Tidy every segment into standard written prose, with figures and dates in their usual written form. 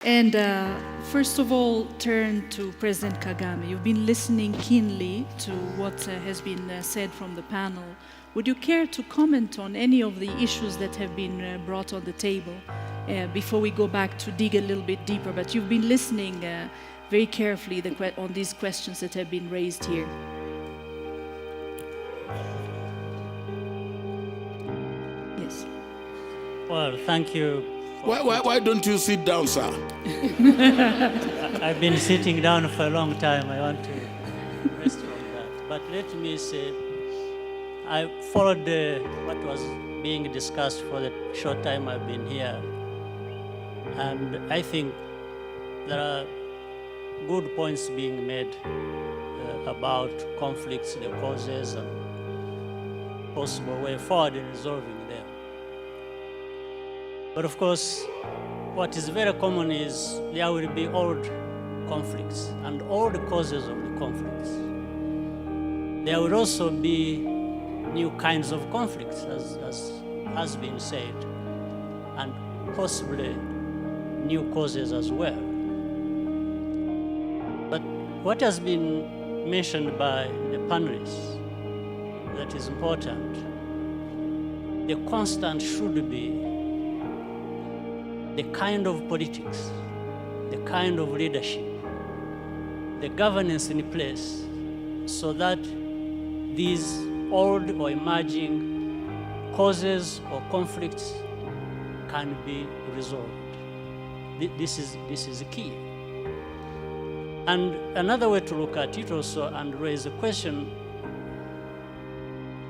And first of all, turn to President Kagame. You've been listening keenly to what has been said from the panel. Would you care to comment on any of the issues that have been brought on the table before we go back to dig a little bit deeper? But you've been listening very carefully on these questions that have been raised here. Yes. Well, thank you. Why don't you sit down, sir? I've been sitting down for a long time. I want to rest from that. But let me say, I followed what was being discussed for the short time I've been here. And I think there are good points being made about conflicts, the causes, and possible way forward in resolving them. But of course, what is very common is there will be old conflicts and old causes of the conflicts. There will also be new kinds of conflicts, as has been said, and possibly new causes as well. But what has been mentioned by the panelists that is important, the constant should be the kind of politics, the kind of leadership, the governance in place so that these old or emerging causes or conflicts can be resolved. This is the key. And another way to look at it also and raise a question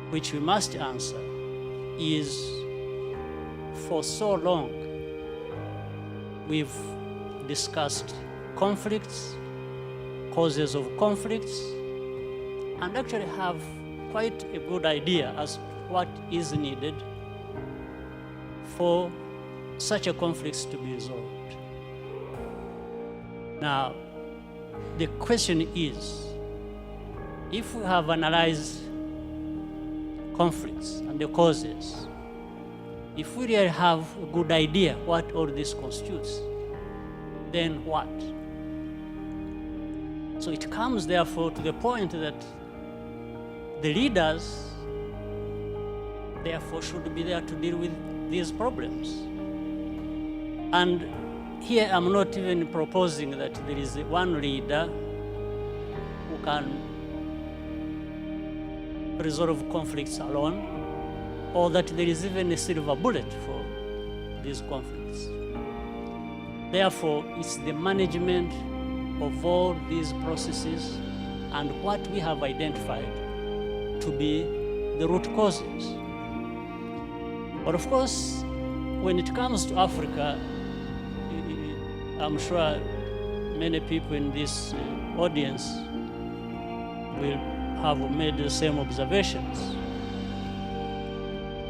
which we must answer is, for so long, we've discussed conflicts, causes of conflicts, and actually have quite a good idea as to what is needed for such a conflicts to be resolved. Now, the question is, if we have analyzed conflicts and the causes, if we really have a good idea what all this constitutes, then what? So it comes therefore to the point that the leaders therefore should be there to deal with these problems. And here I'm not even proposing that there is one leader who can resolve conflicts alone, or that there is even a silver bullet for these conflicts. Therefore, it's the management of all these processes and what we have identified to be the root causes. But of course, when it comes to Africa, I'm sure many people in this audience will have made the same observations.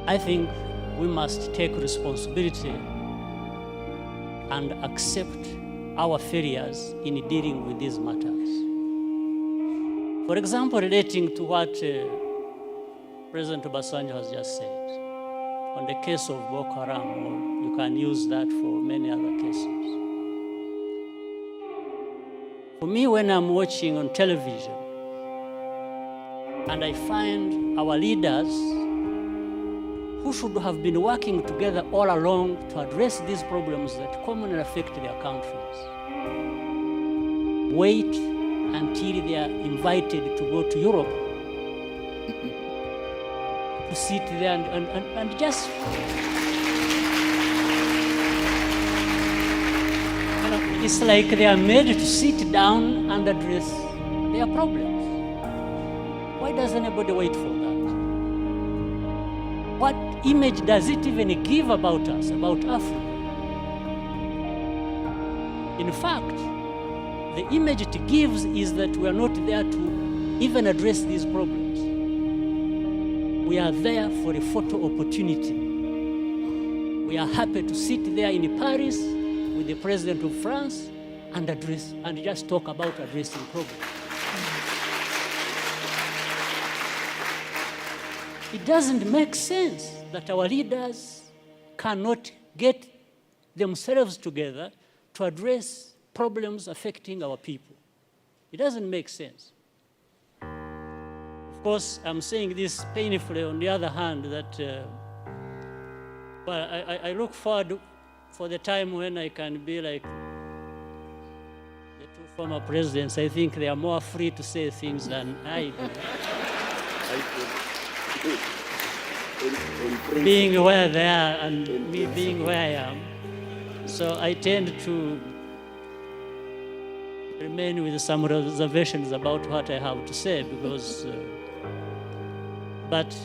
I think we must take responsibility and accept our failures in dealing with these matters. For example, relating to what President Obasanjo has just said, on the case of Boko Haram, or you can use that for many other cases. For me, when I'm watching on television, and I find our leaders who should have been working together all along to address these problems that commonly affect their countries, wait until they are invited to go to Europe to sit there and just, it's like they are made to sit down and address their problems. Why does anybody wait for that? What image does it even give about us, about Africa? In fact, the image it gives is that we are not there to even address these problems. We are there for a photo opportunity. We are happy to sit there in Paris with the President of France and address and just talk about addressing problems. It doesn't make sense that our leaders cannot get themselves together to address problems affecting our people. It doesn't make sense. Of course, I'm saying this painfully on the other hand that but I look forward for the time when I can be like the two former presidents. I think they are more free to say things than I do. Being where they are and me being where I am. So I tend to remain with some reservations about what I have to say because, but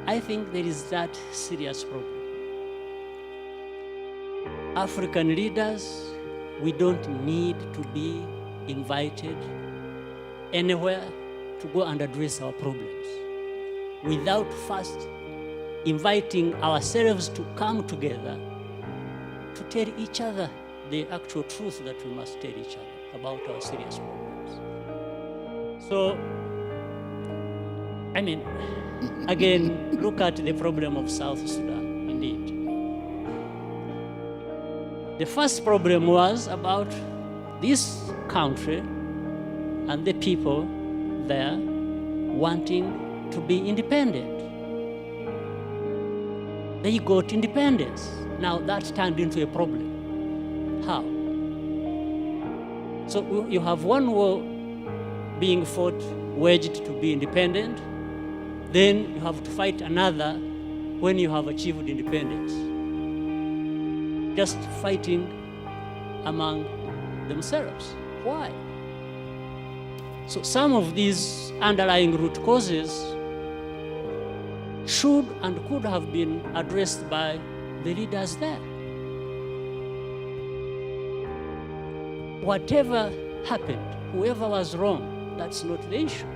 I think there is that serious problem. African leaders, we don't need to be invited anywhere to go and address our problems without first inviting ourselves to come together to tell each other the actual truth that we must tell each other about our serious problems. So, I mean, again, look at the problem of South Sudan, indeed. The first problem was about this country and the people there wanting to be independent. They got independence. Now that turned into a problem. How? So you have one war being fought, waged to be independent, then you have to fight another when you have achieved independence. Just fighting among themselves. Why? So some of these underlying root causes should and could have been addressed by the leaders there. Whatever happened, whoever was wrong, that's not the issue.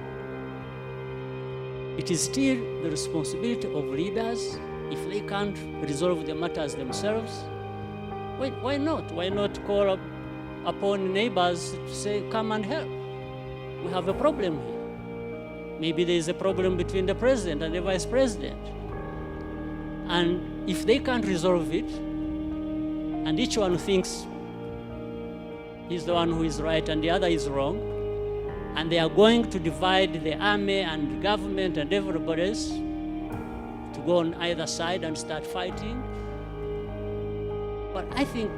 It is still the responsibility of leaders. If they can't resolve the matters themselves, why not? Why not call upon neighbors to say, come and help? We have a problem here. Maybe there is a problem between the president and the vice president. And if they can't resolve it, and each one thinks he's the one who is right and the other is wrong, and they are going to divide the army and government and everybody else to go on either side and start fighting. But I think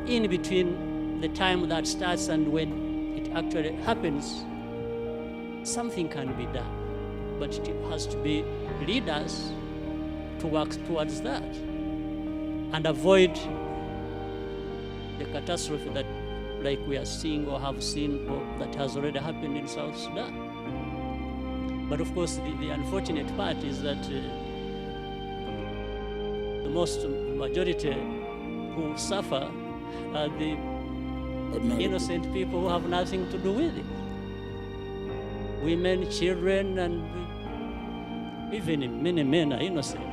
in between the time that starts and when it actually happens, something can be done. But it has to be leaders to work towards that and avoid the catastrophe that like we are seeing or have seen or that has already happened in South Sudan. But of course, the unfortunate part is that the most majority who suffer are the innocent people who have nothing to do with it. Women, children, and even many men are innocent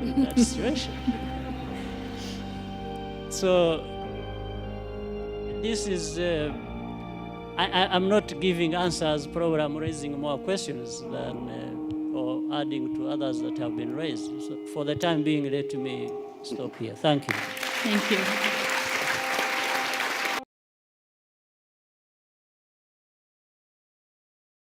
in that situation. So this is, I'm not giving answers, probably I'm raising more questions than, or adding to others that have been raised. So for the time being, let me stop here. Thank you. Thank you.